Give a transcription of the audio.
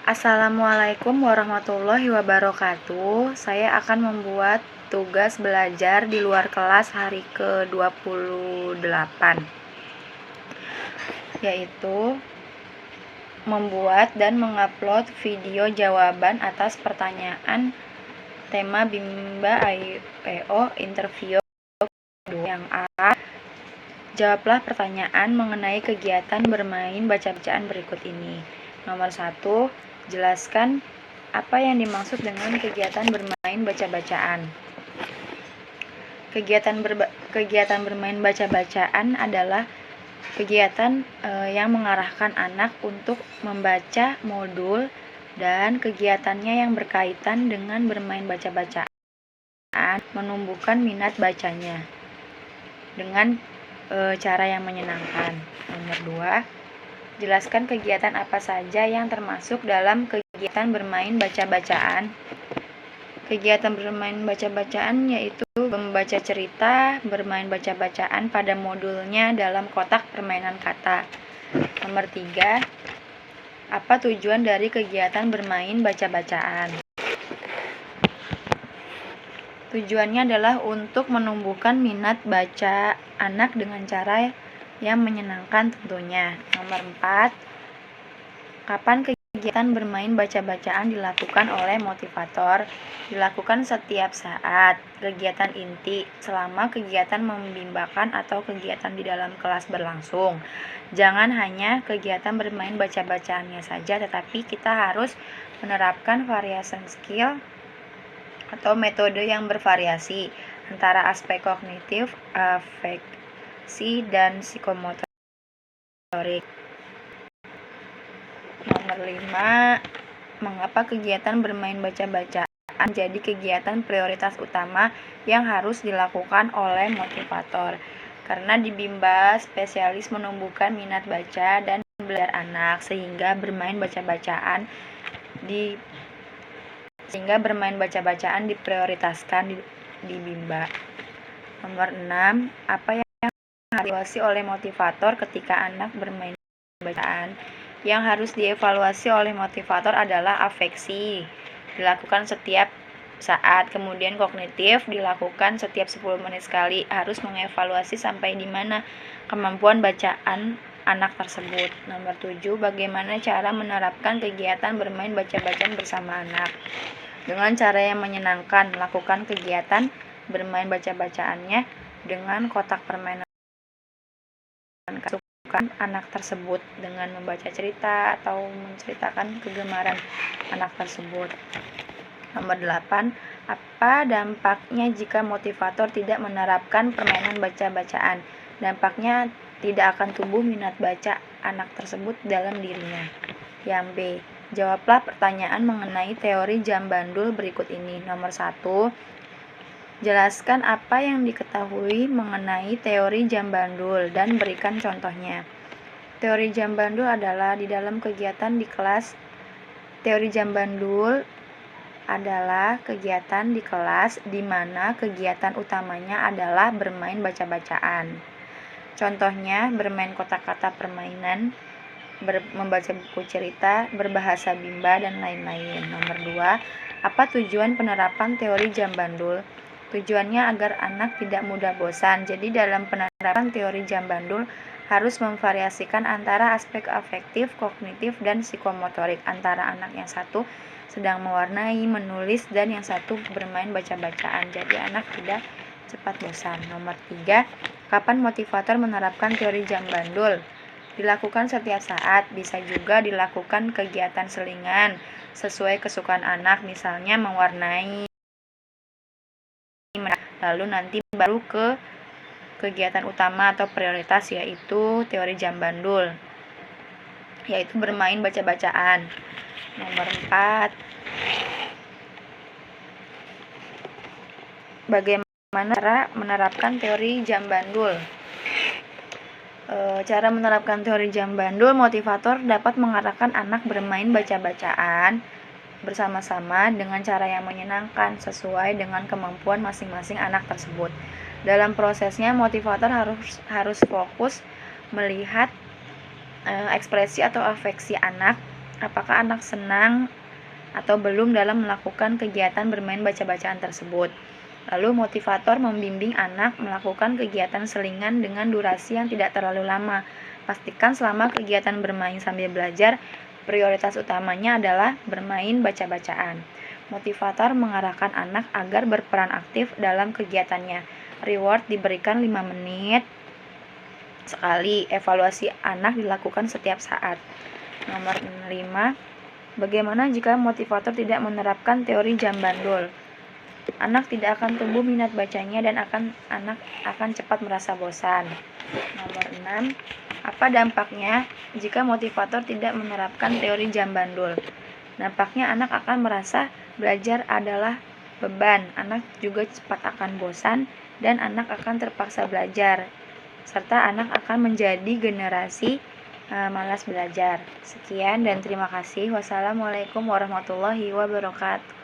Assalamualaikum warahmatullahi wabarakatuh. Saya akan membuat tugas belajar di luar kelas hari ke-28, yaitu membuat dan mengupload video jawaban atas pertanyaan tema Bimba IPO interview. Yang A, jawablah pertanyaan mengenai kegiatan bermain baca-bacaan berikut ini. Nomor 1, jelaskan apa yang dimaksud dengan kegiatan bermain baca-bacaan. Kegiatan bermain baca-bacaan adalah kegiatan yang mengarahkan anak untuk membaca modul dan kegiatannya yang berkaitan dengan bermain baca-bacaan menumbuhkan minat bacanya dengan cara yang menyenangkan. Nomor 2, jelaskan kegiatan apa saja yang termasuk dalam kegiatan bermain baca-bacaan. Kegiatan bermain baca-bacaan yaitu membaca cerita, bermain baca-bacaan pada modulnya dalam kotak permainan kata. Nomor 3, apa tujuan dari kegiatan bermain baca-bacaan? Tujuannya adalah untuk menumbuhkan minat baca anak dengan cara yang menyenangkan tentunya. Nomor 4, kapan kegiatan bermain baca-bacaan dilakukan oleh motivator? Dilakukan setiap saat. Kegiatan inti selama kegiatan membimbakan atau kegiatan di dalam kelas berlangsung. Jangan hanya kegiatan bermain baca-bacaannya saja, tetapi kita harus menerapkan variation skill atau metode yang bervariasi antara aspek kognitif, afeksi, dan psikomotorik. Nomor 5, mengapa kegiatan bermain baca-bacaan jadi kegiatan prioritas utama yang harus dilakukan oleh motivator? Karena di Bimba spesialis menumbuhkan minat baca dan belajar anak sehingga bermain baca-bacaan diprioritaskan di Bimba. Nomor 6, apa yang harus dievaluasi oleh motivator ketika anak bermain bacaan? Yang harus dievaluasi oleh motivator adalah afeksi, dilakukan setiap saat. Kemudian kognitif dilakukan setiap 10 menit sekali. Harus mengevaluasi sampai di mana kemampuan bacaan anak tersebut. Nomor 7, bagaimana cara menerapkan kegiatan bermain baca-bacaan bersama anak? Dengan cara yang menyenangkan, lakukan kegiatan bermain baca-bacaannya dengan kotak permainan. Sukan anak tersebut dengan membaca cerita atau menceritakan kegemaran anak tersebut. Nomor 8, apa dampaknya jika motivator tidak menerapkan permainan baca-bacaan? Dampaknya tidak akan tumbuh minat baca anak tersebut dalam dirinya. Yang B, jawablah pertanyaan mengenai teori jam bandul berikut ini. Nomor 1, jelaskan apa yang diketahui mengenai teori jam bandul dan berikan contohnya. Teori jam bandul adalah di dalam kegiatan di kelas. Teori jam bandul adalah kegiatan di kelas di mana kegiatan utamanya adalah bermain baca-bacaan. Contohnya bermain kotak kata permainan, membaca buku cerita, berbahasa Bimba, dan lain-lain. Nomor 2, apa tujuan penerapan teori jam bandul? Tujuannya agar anak tidak mudah bosan. Jadi dalam penerapan teori jam bandul harus memvariasikan antara aspek afektif, kognitif, dan psikomotorik. Antara anak yang satu sedang mewarnai, menulis, dan yang satu bermain baca-bacaan. Jadi anak tidak cepat bosan. Nomor 3, kapan motivator menerapkan teori jam bandul? Dilakukan setiap saat. Bisa juga dilakukan kegiatan selingan sesuai kesukaan anak, misalnya mewarnai. Lalu nanti baru ke kegiatan utama atau prioritas, yaitu teori jam bandul, yaitu bermain baca-bacaan. Nomor 4, bagaimana cara menerapkan teori jam bandul? Cara menerapkan teori jam bandul, motivator dapat mengarahkan anak bermain baca-bacaan bersama-sama dengan cara yang menyenangkan sesuai dengan kemampuan masing-masing anak tersebut. Dalam prosesnya, motivator harus fokus melihat ekspresi atau afeksi anak apakah anak senang atau belum dalam melakukan kegiatan bermain baca-bacaan tersebut. Lalu motivator membimbing anak melakukan kegiatan selingan dengan durasi yang tidak terlalu lama. Pastikan selama kegiatan bermain sambil belajar, prioritas utamanya adalah bermain baca-bacaan. Motivator mengarahkan anak agar berperan aktif dalam kegiatannya. Reward diberikan 5 menit sekali. Evaluasi anak dilakukan setiap saat. Nomor 5. Bagaimana jika motivator tidak menerapkan teori jam bandul? Anak tidak akan tumbuh minat bacanya dan anak akan cepat merasa bosan. Nomor 6. Apa dampaknya jika motivator tidak menerapkan teori jam bandul? Dampaknya anak akan merasa belajar adalah beban, anak juga cepat akan bosan, dan anak akan terpaksa belajar, serta anak akan menjadi generasi malas belajar. Sekian dan terima kasih. Wassalamualaikum warahmatullahi wabarakatuh.